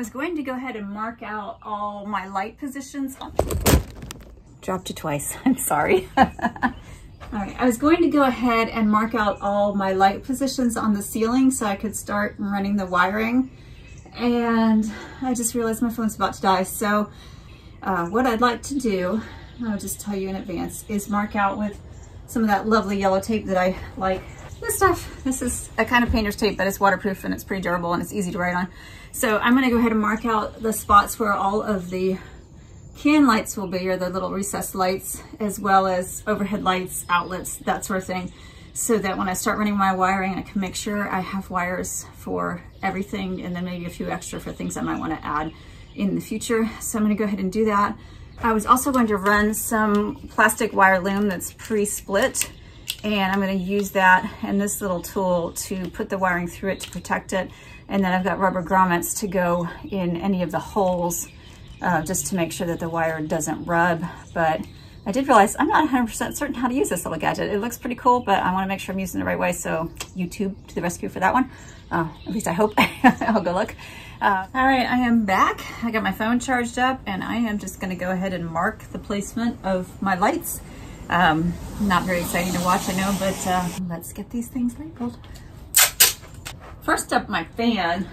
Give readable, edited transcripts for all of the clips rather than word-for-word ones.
was going to go ahead and mark out all my light positions. Dropped you twice, I'm sorry. All right, I was going to go ahead and mark out all my light positions on the ceiling so I could start running the wiring. And I just realized my phone's about to die. So what I'd like to do, I'll just tell you in advance, is mark out with some of that lovely yellow tape that I like. This stuff, this is a kind of painter's tape, but it's waterproof and it's pretty durable and it's easy to write on. So I'm gonna go ahead and mark out the spots where all of the can lights will be, or the little recessed lights, as well as overhead lights, outlets, that sort of thing, so that when I start running my wiring, I can make sure I have wires for everything, and then maybe a few extra for things I might want to add in the future. So I'm going to go ahead and do that. I was also going to run some plastic wire loom that's pre-split, and I'm going to use that and this little tool to put the wiring through it to protect it. And then I've got rubber grommets to go in any of the holes, just to make sure that the wire doesn't rub. But I did realize I'm not 100% certain how to use this little gadget. It looks pretty cool, but I want to make sure I'm using it the right way. So YouTube to the rescue for that one. At least I hope. I'll go look. All right, I am back. I got my phone charged up, and I am just going to go ahead and mark the placement of my lights. Not very exciting to watch, I know, but let's get these things labeled. First up, my fan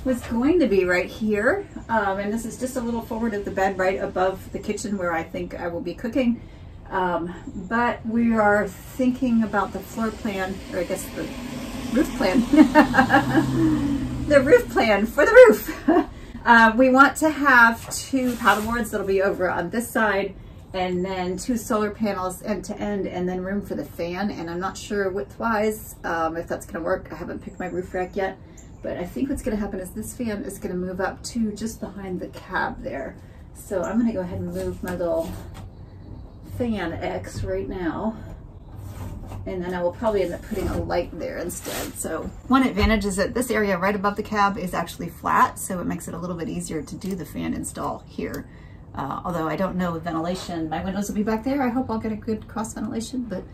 was going to be right here, and this is just a little forward of the bed, right above the kitchen where I think I will be cooking. But we are thinking about the floor plan, or I guess the roof plan. The roof plan for the roof. We want to have 2 paddleboards that'll be over on this side, and then 2 solar panels end to end, and then room for the fan. And I'm not sure width-wise if that's gonna work. I haven't picked my roof rack yet. But I think what's gonna happen is this fan is gonna move up to just behind the cab there. So I'm gonna go ahead and move my little fan X right now. And then I will probably end up putting a light there instead. So one advantage is that this area right above the cab is actually flat, so it makes it a little bit easier to do the fan install here. Although I don't know with ventilation, my windows will be back there. I hope I'll get a good cross ventilation, but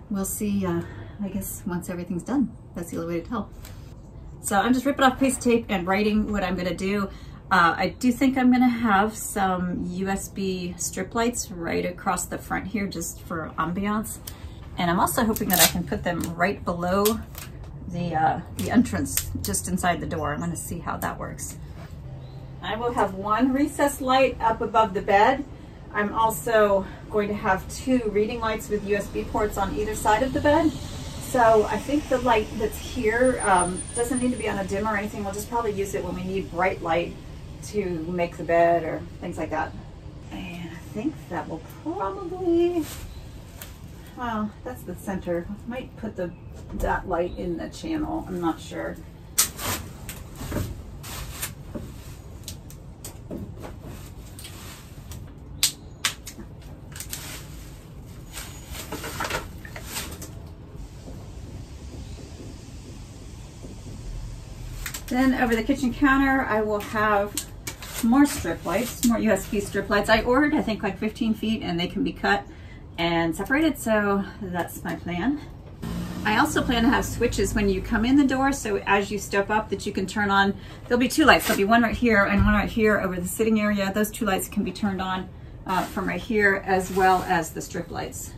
we'll see, I guess, once everything's done. That's the only way to tell. So I'm just ripping off a piece of tape and writing what I'm gonna do. I do think I'm gonna have some USB strip lights right across the front here just for ambiance. And I'm also hoping that I can put them right below the entrance, just inside the door. I'm gonna see how that works. I will have 1 recessed light up above the bed. I'm also going to have 2 reading lights with USB ports on either side of the bed. So I think the light that's here doesn't need to be on a dim or anything. We'll just probably use it when we need bright light to make the bed or things like that. And I think that will probably, well, that's the center. Might put that light in the channel. I'm not sure. Then over the kitchen counter, I will have more strip lights, more USB strip lights. I ordered, I think, like 15 feet, and they can be cut and separated, so that's my plan. I also plan to have switches when you come in the door, so as you step up that you can turn on. There'll be 2 lights. There'll be one right here and one right here over the sitting area. Those 2 lights can be turned on from right here, as well as the strip lights.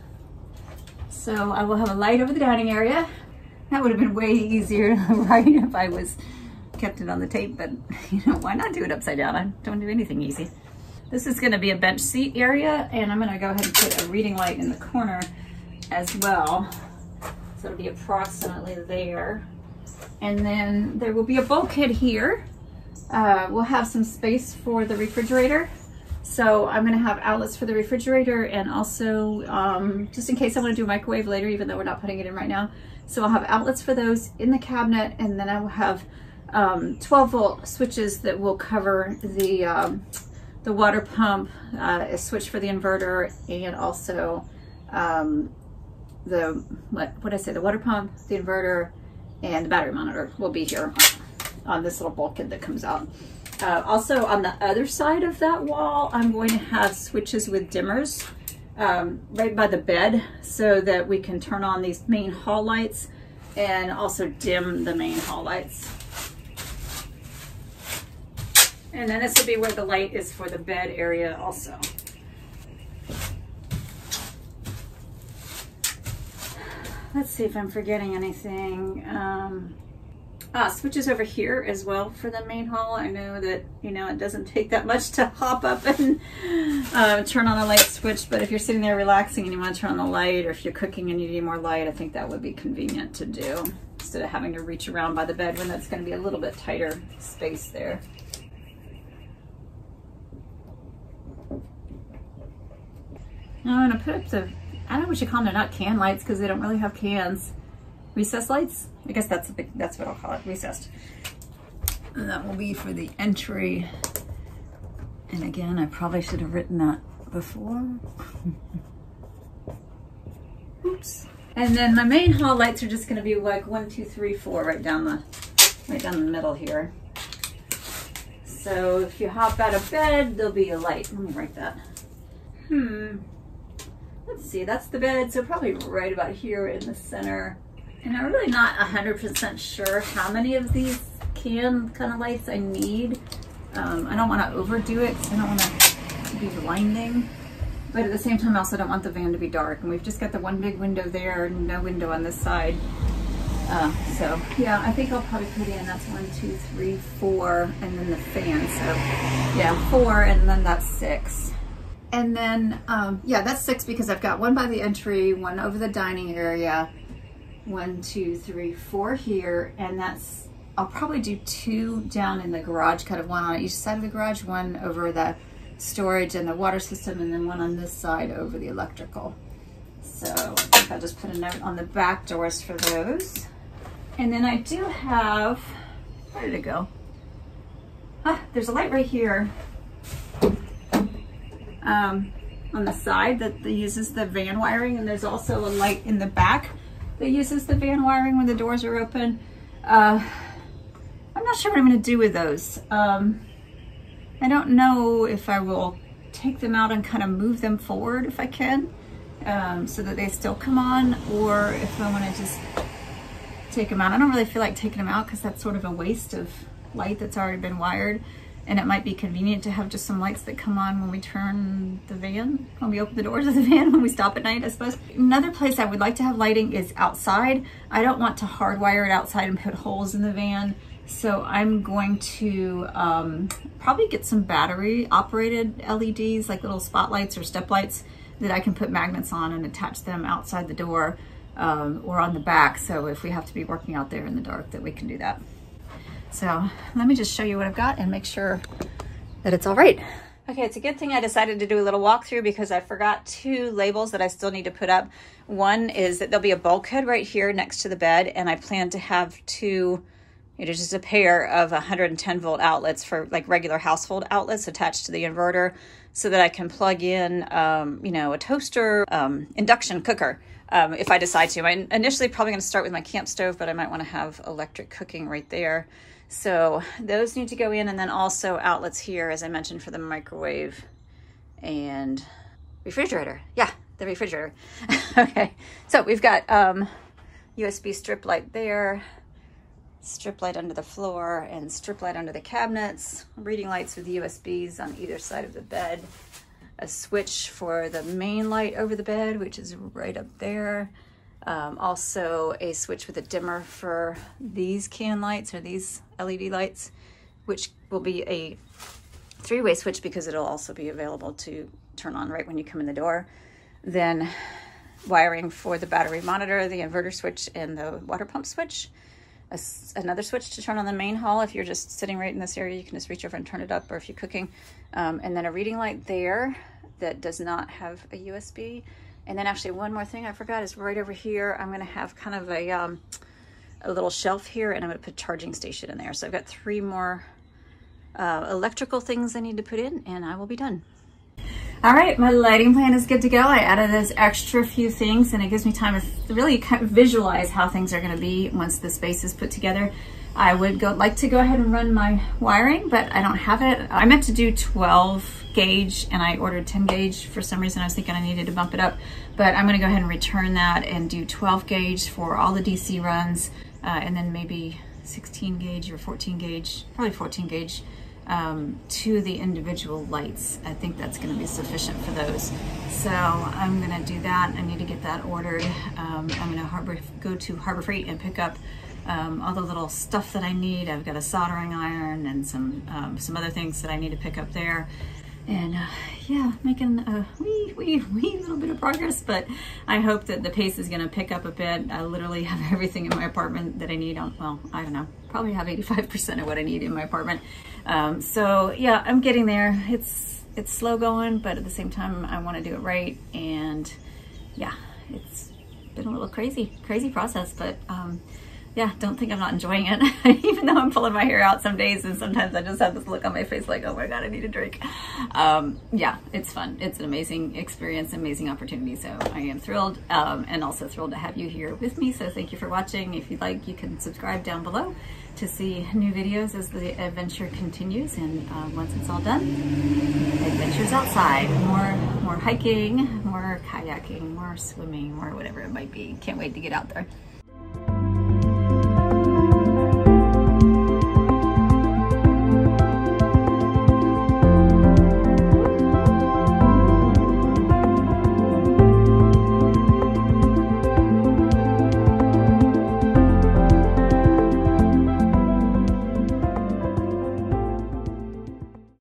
So I will have a light over the dining area. That would have been way easier to write if I was kept it on the tape, but you know, why not do it upside down? I don't do anything easy. This is going to be a bench seat area, and I'm going to go ahead and put a reading light in the corner as well. So it'll be approximately there. And then there will be a bulkhead here. We'll have some space for the refrigerator. So I'm going to have outlets for the refrigerator, and also just in case I want to do a microwave later, even though we're not putting it in right now. So I'll have outlets for those in the cabinet, and then I will have 12-volt switches that will cover the water pump, a switch for the inverter, and also the water pump, the inverter, and the battery monitor will be here on this little bulkhead that comes out. Also on the other side of that wall, I'm going to have switches with dimmers right by the bed, so that we can turn on these main hall lights and also dim the main hall lights. And then this will be where the light is for the bed area also. Let's see if I'm forgetting anything. Switches over here as well for the main hall. I know that, you know, it doesn't take that much to hop up and turn on a light switch, but if you're sitting there relaxing and you want to turn on the light, or if you're cooking and you need more light, I think that would be convenient to do instead of having to reach around by the bed when that's going to be a little bit tighter space there. Now I'm going to put up the, I don't know what you call them, they're not can lights because they don't really have cans. Recessed lights? I guess that's what I'll call it, recessed. And that will be for the entry. And again, I probably should have written that before. Oops. And then my main hall lights are just going to be like 1, 2, 3, 4 right down the middle here. So if you hop out of bed, there'll be a light. Let me write that. Let's see, that's the bed, so probably right about here in the center. And I'm really not 100% sure how many of these can kind of lights I need. I don't want to overdo it because I don't want to be blinding. But at the same time, I also don't want the van to be dark. And we've just got the one big window there and no window on this side. So yeah, I think I'll probably put in, that's 1, 2, 3, 4, and then the fan. So yeah, 4, and then that's 6. And then, yeah, that's 6 because I've got one by the entry, one over the dining area, 1, 2, 3, 4 here, and that's, I'll probably do 2 down in the garage, kind of one on each side of the garage, one over the storage and the water system, and then one on this side over the electrical. So I think I'll just put a note on the back doors for those. And then I do have, where did it go? There's a light right here on the side that uses the van wiring, and there's also a light in the back that uses the van wiring when the doors are open. I'm not sure what I'm going to do with those. I don't know if I will take them out and kind of move them forward if I can, so that they still come on, or if I want to just take them out. I don't really feel like taking them out because that's sort of a waste of light that's already been wired, and it might be convenient to have just some lights that come on when we turn the van, when we open the doors of the van, when we stop at night, I suppose. Another place I would like to have lighting is outside. I don't want to hardwire it outside and put holes in the van. So I'm going to probably get some battery operated LEDs, like little spotlights or step lights that I can put magnets on and attach them outside the door or on the back. So if we have to be working out there in the dark, that we can do that. So let me just show you what I've got and make sure that it's all right. Okay, it's a good thing I decided to do a little walkthrough because I forgot 2 labels that I still need to put up. One is that there'll be a bulkhead right here next to the bed, and I plan to have 2, just a pair of 110 volt outlets for like regular household outlets attached to the inverter so that I can plug in, a toaster, induction cooker. If I decide to. I'm initially probably going to start with my camp stove, but I might want to have electric cooking right there. So those need to go in, and then also outlets here, as I mentioned, for the microwave and refrigerator. Yeah, the refrigerator. Okay, so we've got USB strip light there, strip light under the floor, and strip light under the cabinets, reading lights with USBs on either side of the bed, a switch for the main light over the bed, which is right up there. Also a switch with a dimmer for these can lights or these LED lights, which will be a 3-way switch because it'll also be available to turn on right when you come in the door. Then wiring for the battery monitor, the inverter switch, and the water pump switch. Another switch to turn on the main hall. If you're just sitting right in this area, you can just reach over and turn it up, or if you're cooking. And then a reading light there that does not have a USB. And then actually one more thing I forgot is right over here, I'm gonna have kind of a little shelf here, and I'm gonna put a charging station in there. So I've got 3 more electrical things I need to put in, and I will be done. All right, my lighting plan is good to go. I added those extra few things, and it gives me time to really kind of visualize how things are gonna be once the space is put together. I would like to go ahead and run my wiring, but I don't have it. I meant to do 12 gauge and I ordered 10 gauge. For some reason I was thinking I needed to bump it up, but I'm gonna go ahead and return that and do 12 gauge for all the DC runs, and then maybe 16 gauge or 14 gauge, probably 14 gauge to the individual lights. I think that's going to be sufficient for those. So I'm going to do that. I need to get that ordered. I'm going to go to Harbor Freight and pick up all the little stuff that I need. I've got a soldering iron and some other things that I need to pick up there. And yeah, making a wee little bit of progress, but I hope that the pace is going to pick up a bit. I literally have everything in my apartment that I need on, well, I don't know, probably have 85% of what I need in my apartment. So yeah, I'm getting there. It's slow going, but at the same time, I want to do it right. And yeah, it's been a little crazy process, but yeah, don't think I'm not enjoying it. Even though I'm pulling my hair out some days, and sometimes I just have this look on my face like, oh my God, I need a drink. Yeah, it's fun. It's an amazing experience, amazing opportunity. So I am thrilled, and also thrilled to have you here with me. So thank you for watching. If you'd like, you can subscribe down below to see new videos as the adventure continues. And once it's all done, adventures outside, more hiking, more kayaking, more swimming, more whatever it might be. Can't wait to get out there.